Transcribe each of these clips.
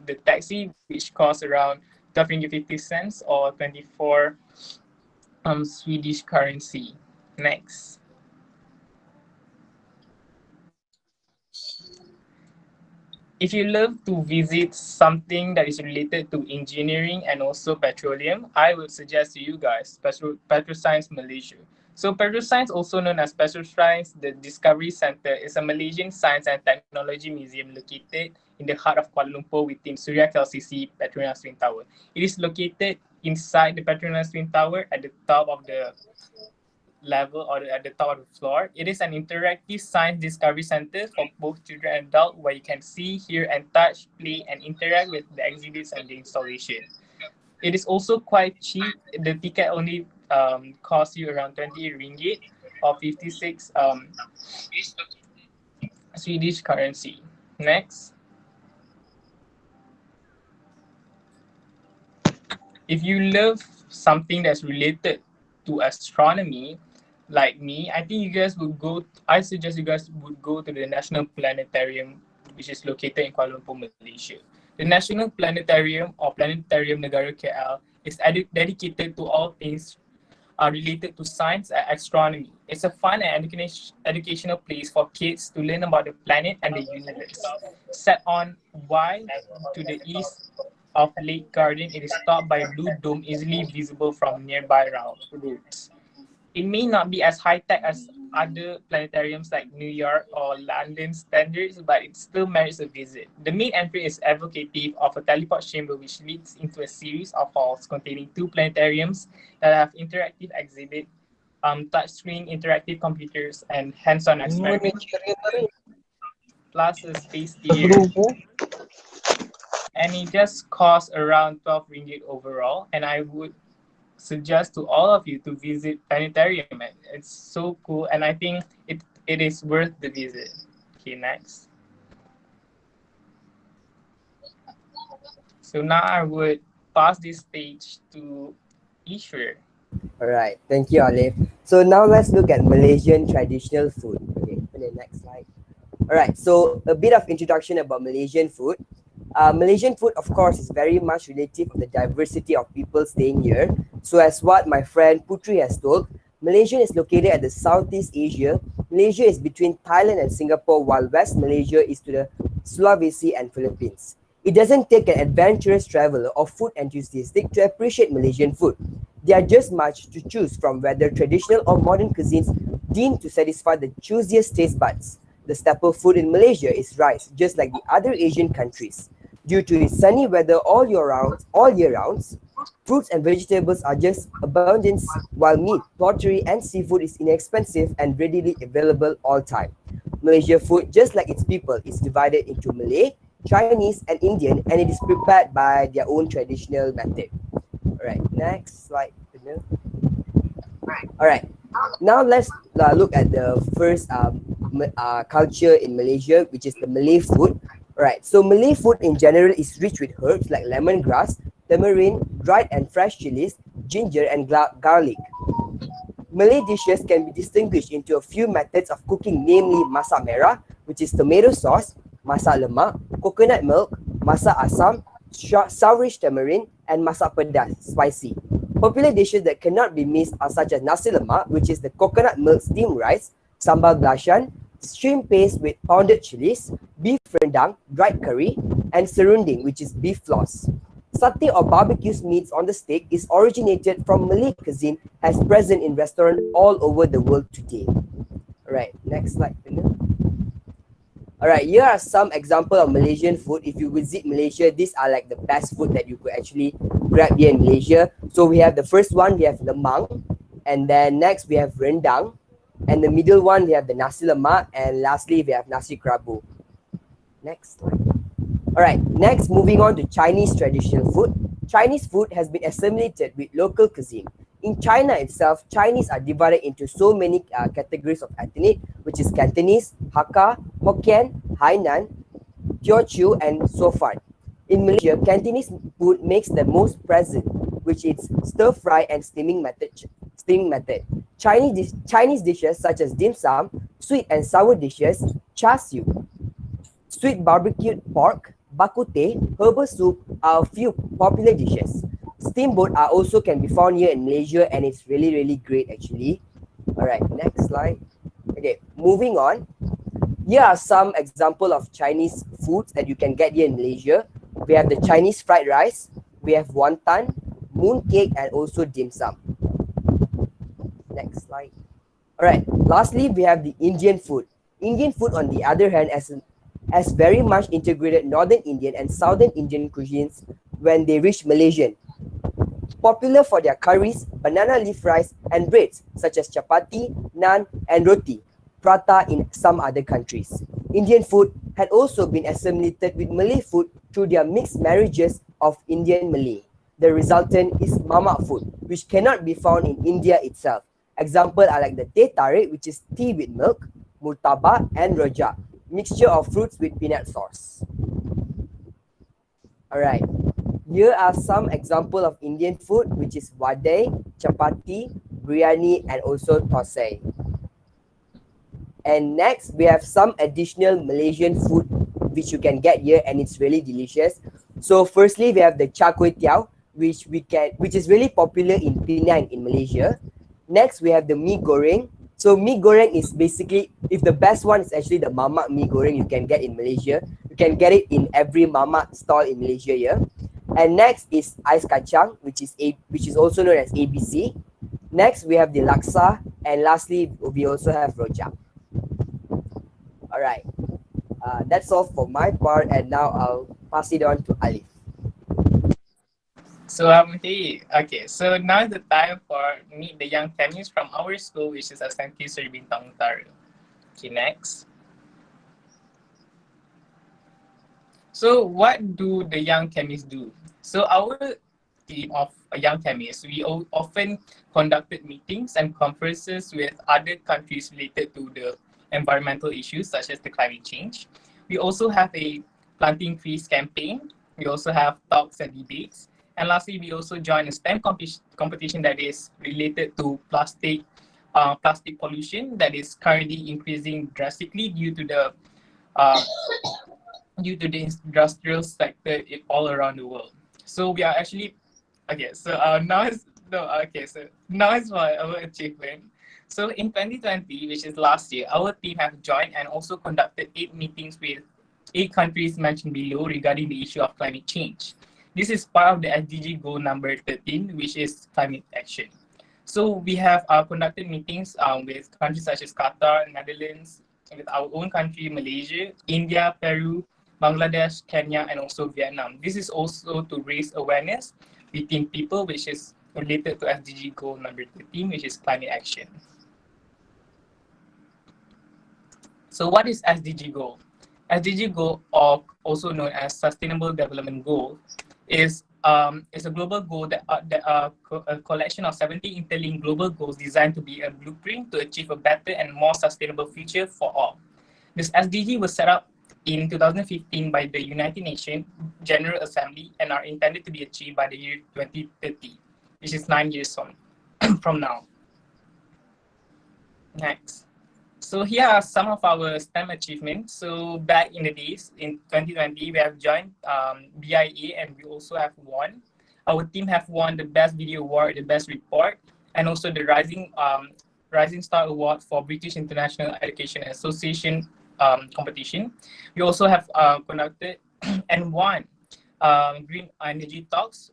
the taxi, which costs around 12 ringgit 50 cents or 24 Swedish currency. Next. If you love to visit something that is related to engineering and also petroleum, I would suggest to you guys Petroscience Malaysia. So Petroscience, also known as Petroscience, the Discovery Center, is a Malaysian science and technology museum located in the heart of Kuala Lumpur within Suria KLCC Petronas Twin Tower. It is located inside the Petronas Twin Tower at the top of the level or at the top of the floor. It is an interactive science discovery center for both children and adults where you can see, hear, and touch, play, and interact with the exhibits and the installation. It is also quite cheap. The ticket only costs you around 20 ringgit or 56 Swedish currency. Next. If you love something that's related to astronomy, like me, I think you guys would go. I suggest you guys would go to the National Planetarium, which is located in Kuala Lumpur, Malaysia. The National Planetarium or Planetarium Negara KL is dedicated to all things related to science and astronomy. It's a fun and educational place for kids to learn about the planet and the universe. Set on Y to the east of Lake Garden, it is topped by a blue dome easily visible from nearby routes. It may not be as high-tech as other planetariums like New York or London standards, but it still merits a visit. The main entry is evocative of a teleport chamber which leads into a series of halls containing two planetariums that have interactive exhibit, touchscreen interactive computers, and hands-on experiments, plus a space theater. And it just costs around 12 ringgit overall, and I would suggest to all of you to visit planetarium. It's so cool, and I think it is worth the visit. Okay, next. So now I would pass this stage to Ishwar. All right, thank you, Olive. So now let's look at Malaysian traditional food. Okay, the next slide. All right, so a bit of introduction about Malaysian food. Malaysian food, of course, is very much relative to the diversity of people staying here. So as what my friend Putri has told, Malaysia is located at the Southeast Asia. Malaysia is between Thailand and Singapore, while West Malaysia is to the Sulawesi and Philippines. It doesn't take an adventurous traveler or food enthusiastic to appreciate Malaysian food. There are just much to choose from, whether traditional or modern cuisines deemed to satisfy the choosiest taste buds. The staple food in Malaysia is rice, just like the other Asian countries. Due to its sunny weather all year round, fruits and vegetables are just abundant, while meat, pottery, and seafood is inexpensive and readily available all time. Malaysia food, just like its people, is divided into Malay, Chinese, and Indian, and it is prepared by their own traditional method. All right, next slide. All right, now let's look at the first culture in Malaysia, which is the Malay food. Alright, so Malay food in general is rich with herbs like lemongrass, tamarind, dried and fresh chilies, ginger, and garlic. Malay dishes can be distinguished into a few methods of cooking, namely masak merah, which is tomato sauce, masak lemak, coconut milk, masak asam, sourish tamarind, and masak pedas, spicy. Popular dishes that cannot be missed are such as nasi lemak, which is the coconut milk steamed rice, sambal belacan, shrimp paste with pounded chilies, beef rendang, dried curry, and serunding, which is beef floss. Satay or barbecue meats on the steak is originated from Malay cuisine, as present in restaurants all over the world today. Alright, next slide. Alright, here are some examples of Malaysian food. If you visit Malaysia, these are like the best food that you could actually grab here in Malaysia. So we have the first one, we have lemang, and then next we have rendang. And the middle one, we have the nasi lemak, and lastly, we have nasi kerabu. Next slide. All right, next, moving on to Chinese traditional food. Chinese food has been assimilated with local cuisine. In China itself, Chinese are divided into so many categories of ethnic, which is Cantonese, Hakka, Hokkien, Hainan, Teochew, and so forth. In Malaysia, Cantonese food makes the most present, which is stir-fry and steaming method. Chinese dishes such as dim sum, sweet and sour dishes, char siu, sweet barbecued pork, bak kut teh, herbal soup are a few popular dishes. Steamboat are also can be found here in Malaysia, and it's really, really great actually. Alright, next slide. Okay, moving on. Here are some example of Chinese foods that you can get here in Malaysia. We have the Chinese fried rice, we have wonton, mooncake, and also dim sum. Next slide. Alright, lastly, we have the Indian food. Indian food, on the other hand, has very much integrated Northern Indian and Southern Indian cuisines when they reach Malaysian. Popular for their curries, banana leaf rice, and breads such as chapati, naan, and roti, prata in some other countries. Indian food had also been assimilated with Malay food through their mixed marriages of Indian Malay. The resultant is mamak food, which cannot be found in India itself. Example are like the teh tarik, which is tea with milk, murtabak, and rojak, mixture of fruits with peanut sauce. Alright, here are some example of Indian food, which is wadai, chapati, biryani, and also thosai. And next, we have some additional Malaysian food which you can get here, and it's really delicious. So firstly, we have the char kway teow, which is really popular in Penang in Malaysia. Next, we have the mee goreng. So mee goreng is basically, if the best one is actually the mamak mee goreng you can get in Malaysia. You can get it in every mamak stall in Malaysia here. And next is ais kacang, which is also known as ABC. Next, we have the laksa, and lastly, we also have rojak. All right, that's all for my part, and now I'll pass it on to Alif. So hey, okay. So now is the time for meet the young chemists from our school, which is SMT Sri Bintang Utara. Okay, next. So what do the young chemists do? So our team of young chemists, we often conducted meetings and conferences with other countries related to the environmental issues such as the climate change. We also have a planting trees campaign. We also have talks and debates. And lastly, we also join a STEM competition that is related to plastic pollution that is currently increasing drastically due to the uh, industrial sector all around the world. So we are actually okay. So now is no okay. So now is for our achievement. So in 2020, which is last year, our team have joined and also conducted 8 meetings with 8 countries mentioned below regarding the issue of climate change. This is part of the SDG goal number 13, which is climate action. So we have conducted meetings with countries such as Qatar, Netherlands, with our own country, Malaysia, India, Peru, Bangladesh, Kenya, and also Vietnam. This is also to raise awareness within people, which is related to SDG goal number 13, which is climate action. So what is SDG goal? SDG goal, or also known as Sustainable Development Goal, is a global goal that a collection of 70 interlinked global goals designed to be a blueprint to achieve a better and more sustainable future for all. This SDG was set up in 2015 by the United Nations General Assembly and are intended to be achieved by the year 2030, which is 9 years on from now. Next. So here are some of our STEM achievements. So back in the days, in 2020, we have joined BIA and we also have won. Our team have won the Best Video Award, the Best Report, and also the Rising Star Award for British International Education Association competition. We also have conducted and won Green Energy Talks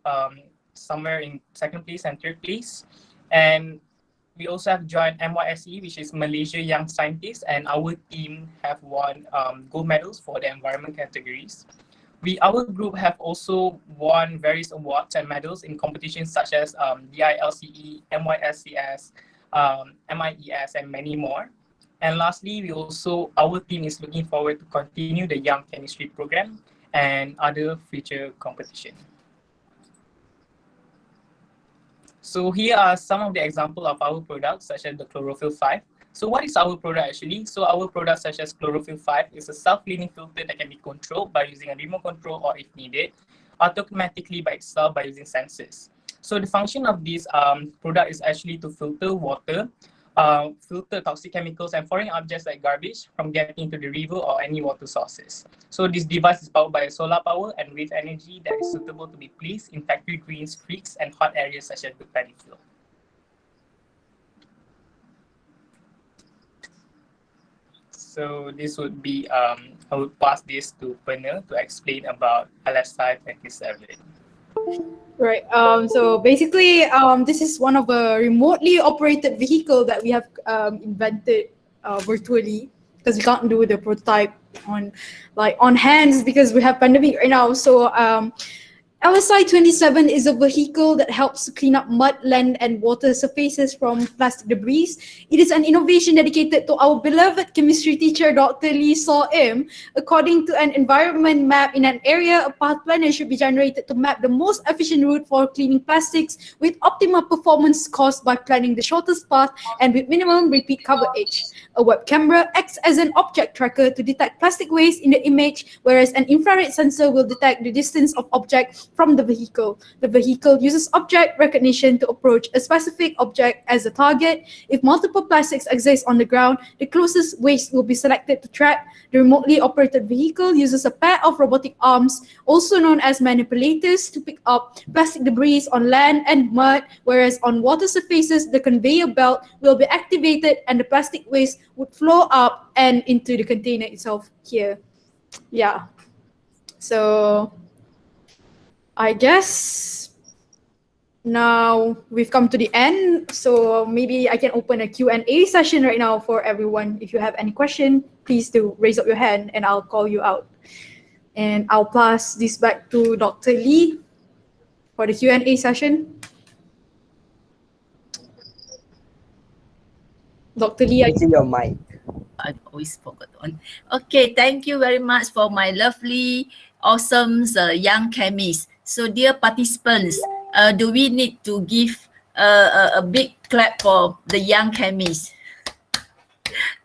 somewhere in 2nd place and 3rd place. And we also have joined MYSE, which is Malaysia Young Scientists, and our team have won gold medals for the environment categories. Our group have also won various awards and medals in competitions such as DILCE, MYSCS, MIES, and many more. And lastly, our team is looking forward to continue the Young Chemistry program and other future competition. So here are some of the examples of our products, such as the chlorophyll 5. So what is our product actually? So our product such as chlorophyll 5 is a self-cleaning filter that can be controlled by using a remote control or if needed, automatically by itself by using sensors. So the function of this product is actually to filter water filter toxic chemicals and foreign objects like garbage from getting into the river or any water sources. So this device is powered by solar power and wave energy that is suitable to be placed in factory greens, creeks, and hot areas such as the paddy field. So this would be, I would pass this to Pernil to explain about LSI 27. Right. So basically, this is one of a remotely operated vehicle that we have invented virtually, because we can't do the prototype on hands because we have pandemic right now. So LSI 27 is a vehicle that helps to clean up mud, land, and water surfaces from plastic debris. It is an innovation dedicated to our beloved chemistry teacher, Dr. Lee Saw Im. According to an environment map in an area, a path planner should be generated to map the most efficient route for cleaning plastics with optimal performance caused by planning the shortest path and with minimum repeat coverage. A web camera acts as an object tracker to detect plastic waste in the image, whereas an infrared sensor will detect the distance of object from the vehicle. The vehicle uses object recognition to approach a specific object as a target. If multiple plastics exist on the ground, the closest waste will be selected to track. The remotely operated vehicle uses a pair of robotic arms, also known as manipulators, to pick up plastic debris on land and mud, whereas on water surfaces, the conveyor belt will be activated and the plastic waste would flow up and into the container itself here. Yeah. So I guess now we've come to the end, so maybe I can open a Q&A session right now for everyone. If you have any question, please do raise up your hand and I'll call you out. And I'll pass this back to Dr. Lee for the Q&A session. Dr. Lee, Using your mic. I always forgot on. Okay, thank you very much for my lovely, awesome young chemists. So dear participants, do we need to give a big clap for the young chemists?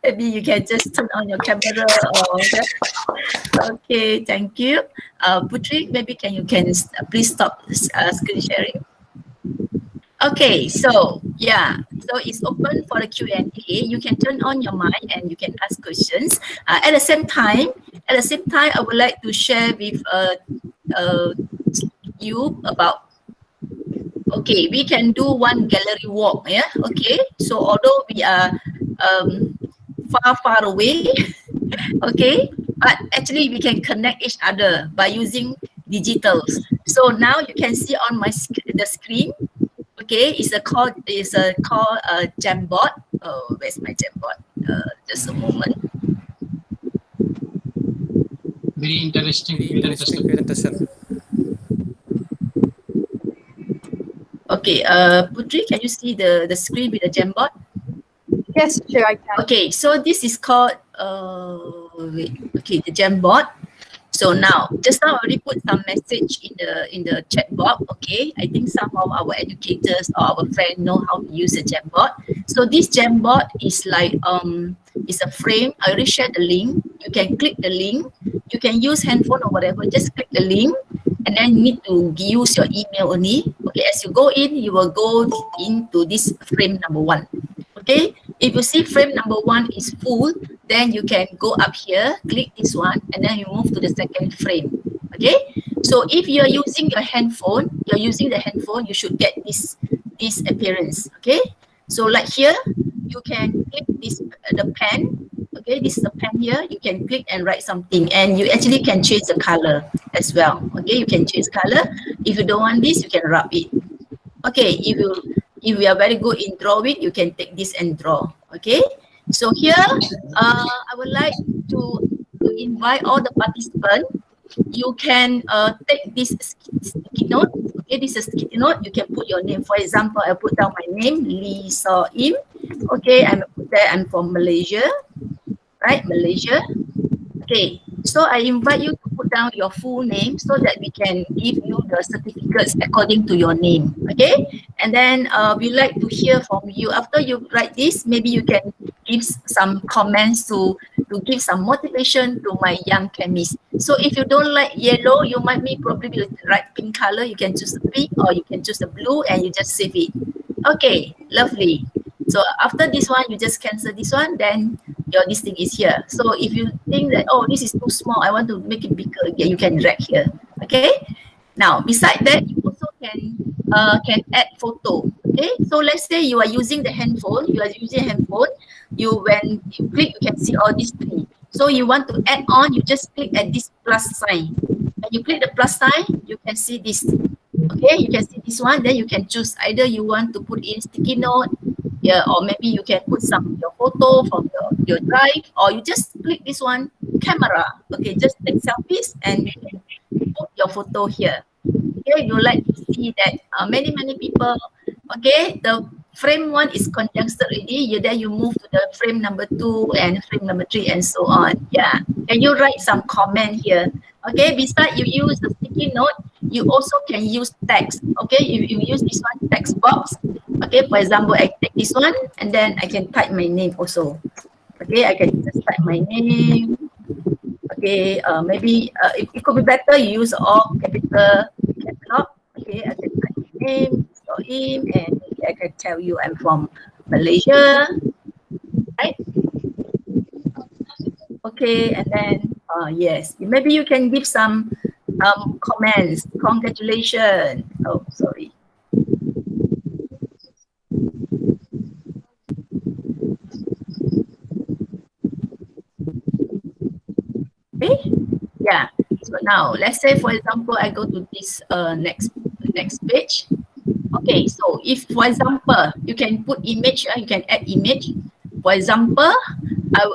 Maybe you can just turn on your camera or okay, thank you. Putri, maybe you can please stop screen sharing. Okay, so yeah, so it's open for the Q&A. You can turn on your mic and you can ask questions. At the same time, I would like to share with you about. Okay, we can do one gallery walk. Yeah. Okay. So although we are far away, okay, but actually we can connect each other by using digitals. So now you can see on the screen. Okay, it's called Jamboard. Oh, where's my Jamboard? Just a moment. Very interesting presentation. Okay, Putri, can you see the screen with the Jamboard? yes, sure, I can. Okay, so this is called the Jamboard. So now, just now I already put some message in the chat box. Okay, I think some of our educators or our friends know how to use a Jamboard. So this Jamboard is like it's a frame. I already shared the link. You can click the link. You can use handphone or whatever. Just click the link, and then you need to use your email only. Okay, as you go in, you will go into this frame number 1. Okay, if you see frame number 1 is full, then you can go up here, click this one, and then you move to the second frame. Okay, so if you are using your handphone, you should get this appearance. Okay, so like here, you can click the pen. Okay, this is the pen here. You can click and write something, and you actually can change the color as well. Okay, you can change color. If you don't want this, you can rub it. Okay, if you are very good in drawing, you can take this and draw. Okay, so here I would like to invite all the participants. You can take this sticky note. Okay, this is a sticky note. You can put your name. For example, I put down my name, Lee Saw Im. Okay, I'm from Malaysia, right? Malaysia. Okay, so I invite you to put down your full name so that we can give you the certificates according to your name. Okay, and then we like to hear from you. After you write this, maybe you can give some comments to give some motivation to my young chemists. So if you don't like yellow, you might probably write pink color. You can choose the pink or you can choose the blue and you just save it. Okay, lovely. So after this one, you just cancel this one, then your this thing is here. So if you think that, oh, this is too small, I want to make it bigger, you can drag here. Okay. Now, beside that, you also can add photo. Okay. So let's say you are using the handphone. You are using a handphone. When you click, you can see all these three. So you want to add on, you just click at this plus sign. When you click the plus sign, you can see this. Okay, you can see this one. Then you can choose either you want to put in sticky note, yeah, or maybe you can put some your photo from your drive, or you just click this one, camera. Okay, just take selfies and you can put your photo here. Okay, you like to see that many people. Okay, the frame one is conjuncted already. Then you move to the frame number 2 and frame number 3 and so on. Yeah, and you write some comment here. Okay, besides you use the sticky note, you also can use text. Okay, if you use this one text box. Okay, for example, I take this one and then I can type my name also. Okay, I can just type my name. Okay, maybe it could be better you use all capital lock. Okay, I can type my name, store in, and I can tell you I'm from Malaysia. Right? Okay, and then yes, maybe you can give some comments. Congratulations. Oh, sorry. Okay, yeah. So now let's say, for example, I go to this next page. Okay, so if, for example, you can put image, you can add image. For example,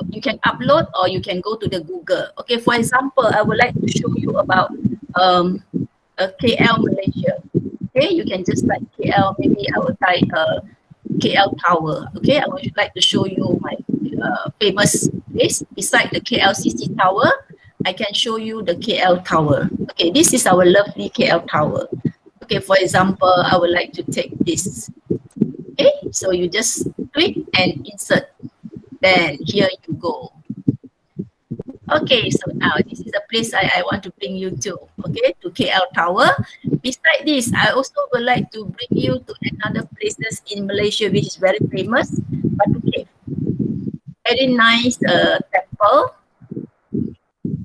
you can upload or you can go to the Google. Okay, for example, I would like to show you about KL, Malaysia. Okay, you can just type KL. Maybe I will type KL Tower. Okay, I would like to show you my famous place. Beside the KLCC Tower, I can show you the KL Tower. Okay, this is our lovely KL Tower. Okay, for example, I would like to take this. Okay, so you just click and insert. Then here you go. Okay, so now this is a place I want to bring you to. Okay, to KL Tower. Beside this, I also would like to bring you to another places in Malaysia which is very famous, Batu Cave. Very nice temple.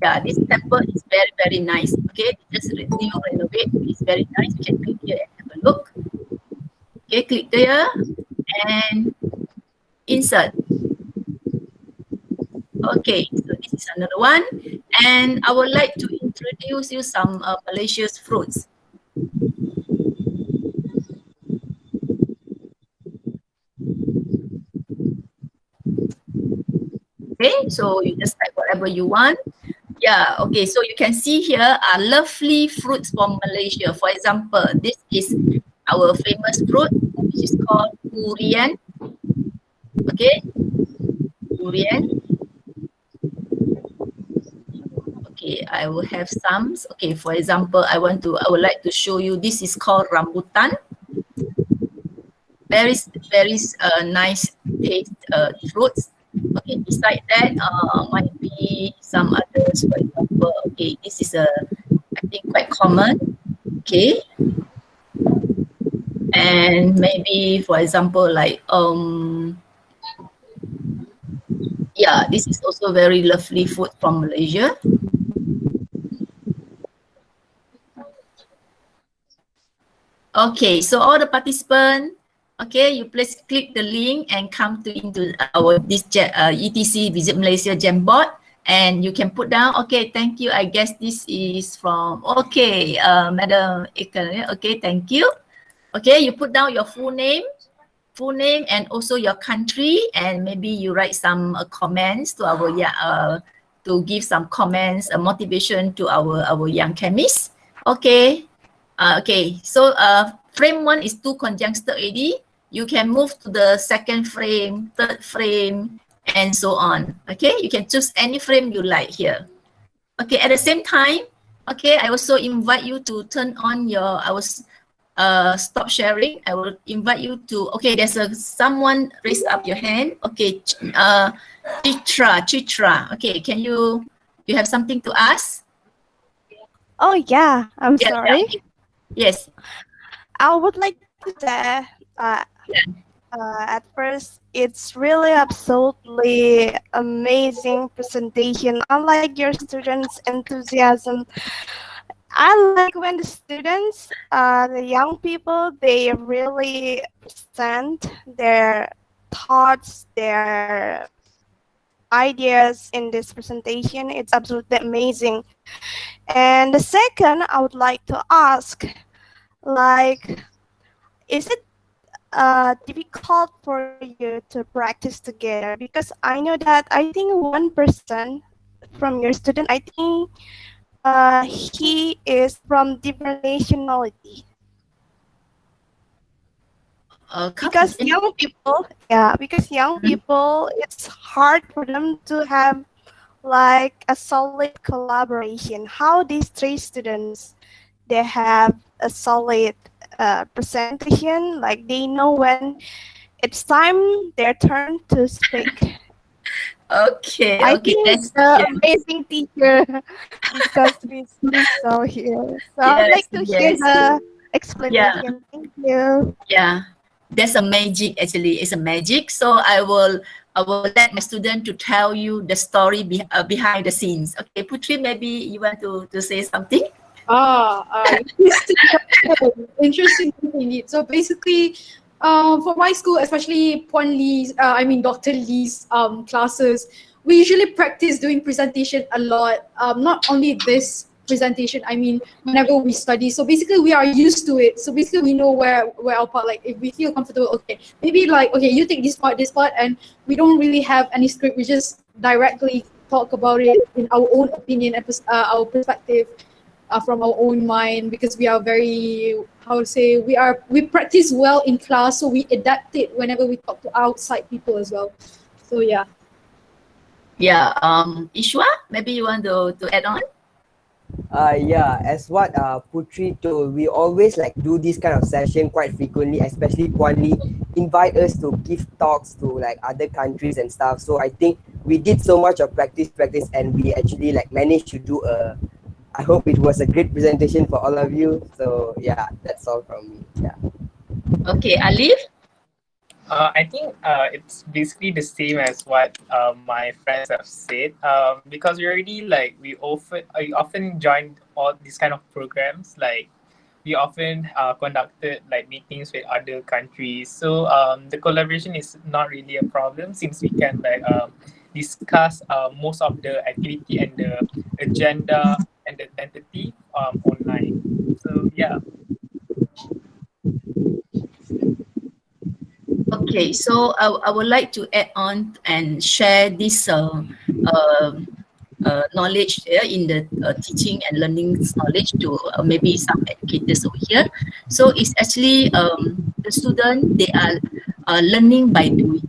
Yeah, this temple is very nice. Okay, just new renovate. It's very nice. You can click here and have a look. Okay, click there and insert. Okay, so this is another one, and I would like to introduce you some Malaysia's fruits. Okay, so you just type whatever you want. Yeah, okay, so you can see here are lovely fruits from Malaysia. For example, this is our famous fruit, which is called durian. Okay, durian. Okay, I will have some. Okay, for example, I would like to show you, this is called rambutan. Very nice taste fruits. Okay, beside that, might be some others. For example, okay, this is I think quite common. Okay, and maybe for example, like yeah, this is also very lovely food from Malaysia. Okay, so all the participants, okay, you please click the link and come into our ETC Visit Malaysia Jamboard, and you can put down. Okay, thank you. I guess this is from Madam Ikan. Okay, thank you. Okay, you put down your full name, and also your country, and maybe you write some comments to our to give some comments, motivation to our young chemists. Okay. Okay, so frame 1 is too conjuncted already. You can move to the second frame, third frame, and so on. Okay, you can choose any frame you like here. Okay, at the same time, okay, I also invite you to turn on your, stop sharing. I will invite you to, okay, there's someone raise up your hand. Okay, Chitra. Okay, you have something to ask? Oh yeah, I'm sorry. Yeah. Yes. I would like to say, At first, it's really absolutely amazing presentation. Unlike your students' enthusiasm, I like when the students, the young people, they really present their thoughts, their ideas in this presentation. It's absolutely amazing. And the second, I would like to ask, like, is it difficult for you to practice together? Because I know that I think one person from your student, I think he is from different nationality. Come Because again. young people, yeah, because young people, it's hard for them to have like a solid collaboration. How these three students, they have a solid presentation, like they know when it's time their turn to speak. Okay, I okay, think that's the yeah, amazing teacher because we saw here. So I would yes, like to hear yes, the yeah, explanation. Thank you. yeah. That's a magic. Actually, it's a magic. So I will let my student to tell you the story behind the scenes. Okay, Putri, maybe you want to say something. Interesting question. Interesting indeed. So basically, for my school, especially Puan Lee's, Dr. Lee's classes, we usually practice doing presentation a lot. Not only this presentation, whenever we study. So basically, we are used to it. So basically, we know where our part, like if we feel comfortable, okay, maybe like, okay, you take this part, and we don't really have any script. We just directly talk about it in our own opinion and our perspective from our own mind, because we are very, how to say, we practice well in class, so we adapt it whenever we talk to outside people as well. So yeah. Yeah, Ishwa, maybe you want to add on? Yeah, as what Putri told, we always like do this kind of session quite frequently, especially Kwali invite us to give talks to like other countries and stuff. So I think we did so much of practice, and we actually like managed to do I hope it was a great presentation for all of you. So yeah, that's all from me. Yeah. Okay, Alif. I think it's basically the same as what my friends have said. Because we already like we often join all these kind of programs. Like we often conducted like meetings with other countries. So the collaboration is not really a problem, since we can like discuss most of the activity and the agenda and the tentative online. So yeah. Okay, so I would like to add on and share this knowledge in the teaching and learning knowledge to maybe some educators over here. So it's actually the student, they are learning by doing.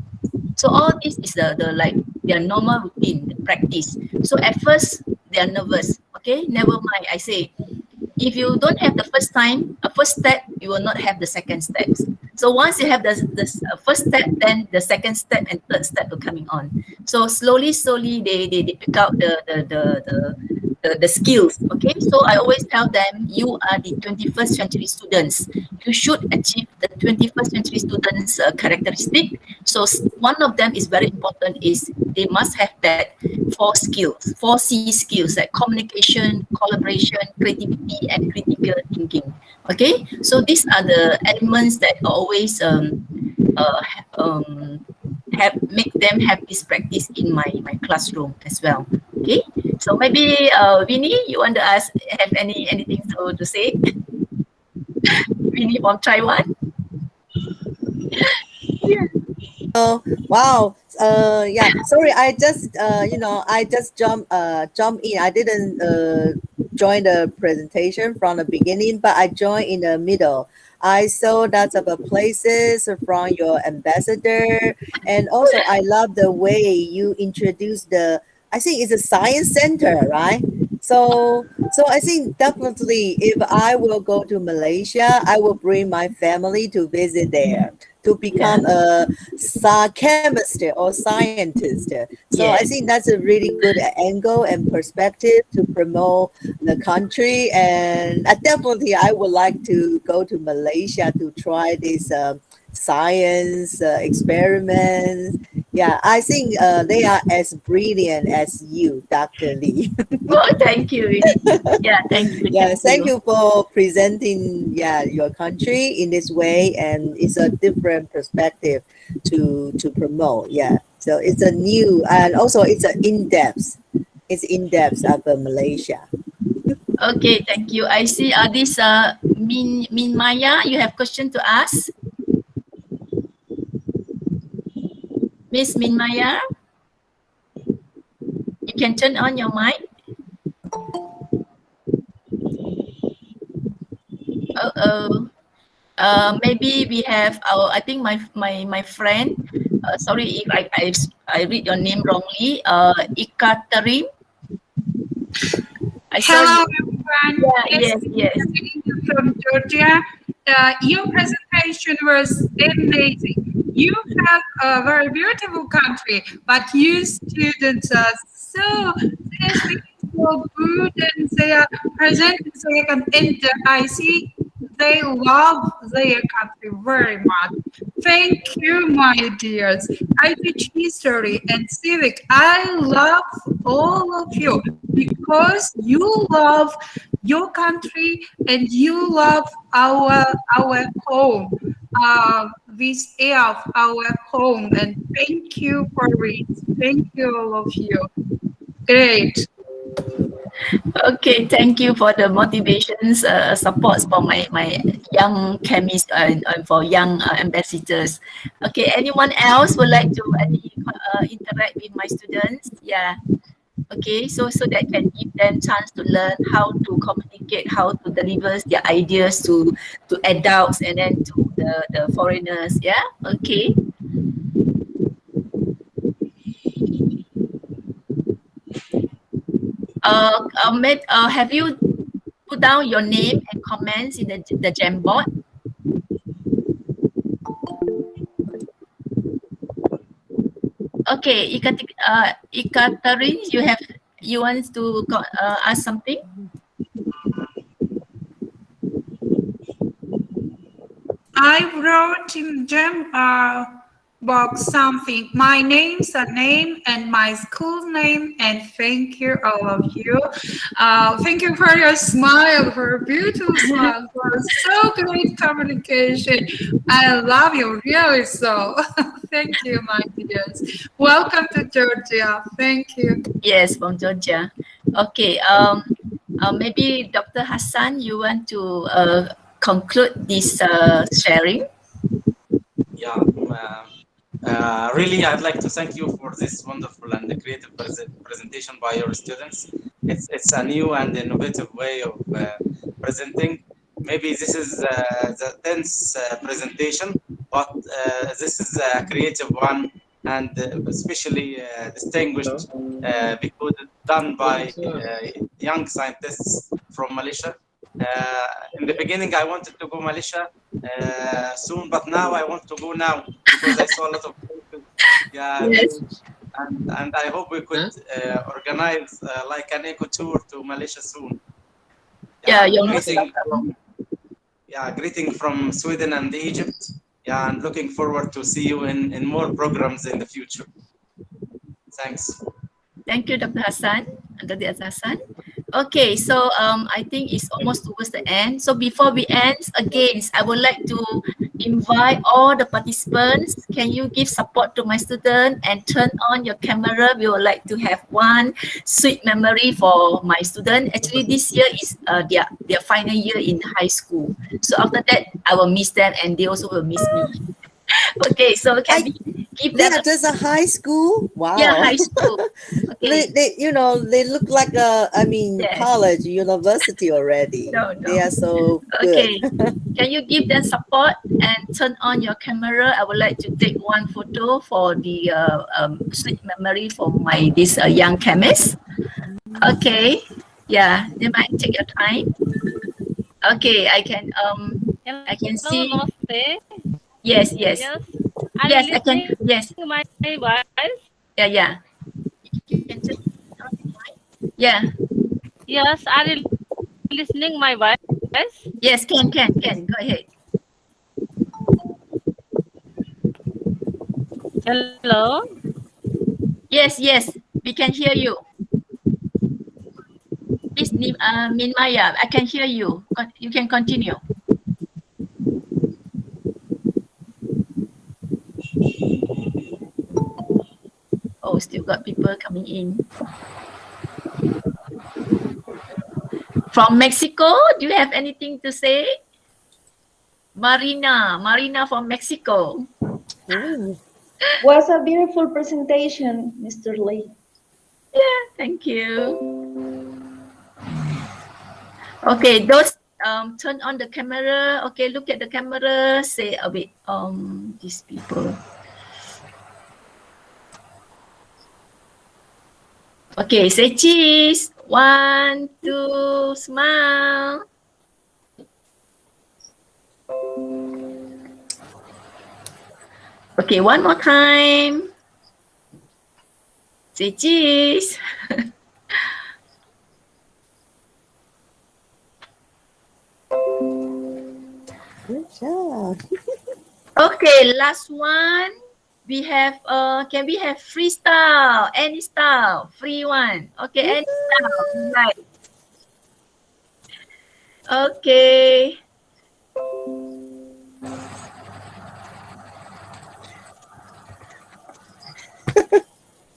So all this is the like their normal routine, the practice. So at first they are nervous. Okay, never mind. I say, if you don't have the first time, a first step, you will not have the second steps. So once you have the first step, then the second step and third step will coming on. So slowly, they pick out the skills. Okay, so I always tell them, you are the 21st century students. You should achieve the 21st century students characteristic. So one of them is very important, is they must have that 4 C skills, like communication, collaboration, creativity, and critical thinking. Okay, so these are the elements that always make them have this practice in my classroom as well. Okay, so maybe Winnie, you want to have anything to say? Winnie from Taiwan. Yeah. Oh wow. Yeah. Sorry, I just I just jump in. I didn't join the presentation from the beginning, but I joined in the middle. I saw lots of places from your ambassador, and also I love the way you introduced I think it's a science center, right? So I think definitely if I will go to Malaysia, I will bring my family to visit there to become a chemist or scientist. So I think that's a really good angle and perspective to promote the country. And definitely I would like to go to Malaysia to try this science experiments. Yeah, I think they are as brilliant as you, Dr. Lee. Oh, thank you. Yeah, thank you. Yeah, thank you for presenting your country in this way, and it's a different perspective to promote. Yeah, so it's a new, and also it's an in-depth. It's in-depth of Malaysia. Okay, thank you. I see this Min Maya, you have question to ask? Miss Min Maya, you can turn on your mic. Maybe we have our, I think my friend, sorry if I read your name wrongly, Ikaterin. Hello, everyone. Yes. From Georgia. Your presentation was amazing. You have a very beautiful country, but you students are so good and they are present. They can enter. I see they love their country very much. Thank you, my dears. I teach history and civic. I love all of you because you love your country and you love our home, this air of our home. And thank you for it. Thank you, all of you. Great. Okay, thank you for the motivations, supports for my young chemists and for young ambassadors. Okay, anyone else would like to interact with my students? Yeah. Okay, so that can give them chance to learn how to communicate, how to deliver their ideas to adults and then to the foreigners. Yeah. Okay. Have you put down your name and comments in the Jamboard? Okay, Ikaterin, you want to ask something? I wrote in box something, my name's a name and my school name, and thank you, all of you. Thank you for your smile, for a beautiful smile, for so great communication. I love you really so. Thank you, my dears. Welcome to Georgia. Thank you. Yes, from Georgia. Okay, maybe Dr. Hassan, you want to conclude this sharing? Yeah. Really, I'd like to thank you for this wonderful and creative presentation by your students. It's a new and innovative way of presenting. Maybe this is the 10th presentation, but this is a creative one and especially distinguished because it's done by young scientists from Malaysia. In the beginning, I wanted to go Malaysia soon, but now I want to go now because I saw a lot of places. Yeah, yes. And I hope we could organize like an eco tour to Malaysia soon. Yeah, you're greeting from Sweden and Egypt. Yeah, and looking forward to see you in more programs in the future. Thanks. Thank you, Dr. Hassan. Dr. Hassan. Okay, so I think it's almost towards the end. So before we end, again, I would like to invite all the participants. Can you give support to my student and turn on your camera? We would like to have one sweet memory for my student. Actually, this year is their final year in high school. So after that, I will miss them and they also will miss me. Okay, so can we give them just a high school? Wow. Yeah, high school. Okay. they look like college, university already. No. They are so good. Okay. Can you give them support and turn on your camera? I would like to take one photo for the sweet memory for this young chemist. Okay. Yeah, they might take your time. Okay, I can see. Yes, I can. Yes. My voice. Yeah. Yeah. Yes, are you listening my voice? Yes, can. Go ahead. Hello. Yes, yes, we can hear you. Please, Minmaya, I can hear you. You can continue. Oh, still got people coming in. From Mexico, do you have anything to say? Marina from Mexico. Was a beautiful presentation, Mr. Lee. Yeah, thank you. Okay, those turn on the camera. Okay, look at the camera. Say a bit these people. Okay, say cheese. 1, 2, smile. Okay, one more time. Say cheese. Good job. Okay, last one. We have can we have freestyle? Any style, free one. Okay, any style. Right. Okay.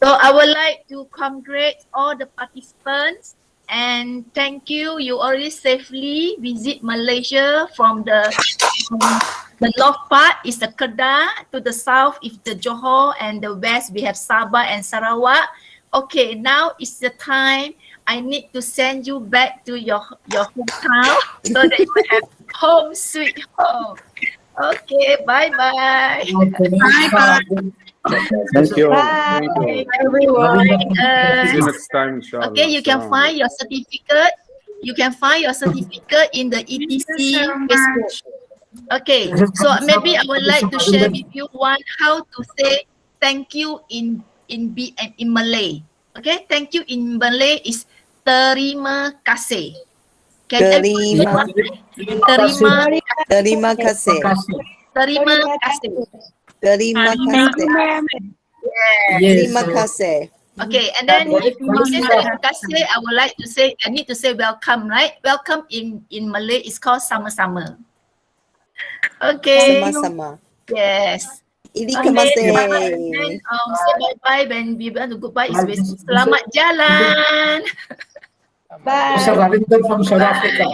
So I would like to congratulate all the participants and thank you. You already safely visit Malaysia from the north part is the Kedah, to the south is the Johor, and the west we have Sabah and Sarawak. Okay, now is the time I need to send you back to your hometown so that you have home sweet home. Okay, bye-bye. Bye-bye. Thank you. Bye. Thank you. Everyone. See you next time, inshallah. Okay, you can find your certificate. You can find your certificate in the ETC Facebook. Okay, so maybe I would like to share with you how to say thank you in Malay. Okay, thank you in Malay is terima kasih. Can Terima kasih. Terima kasih. Terima kasih. Terima kasih. Okay, and then if you say terima kasih, I need to say welcome, right? Welcome in Malay is called sama-sama. Okay. Sama-sama. Yes. Ini kasih. Then say bye-bye when we want to goodbye is with selamat jalan. Bye. From South Africa.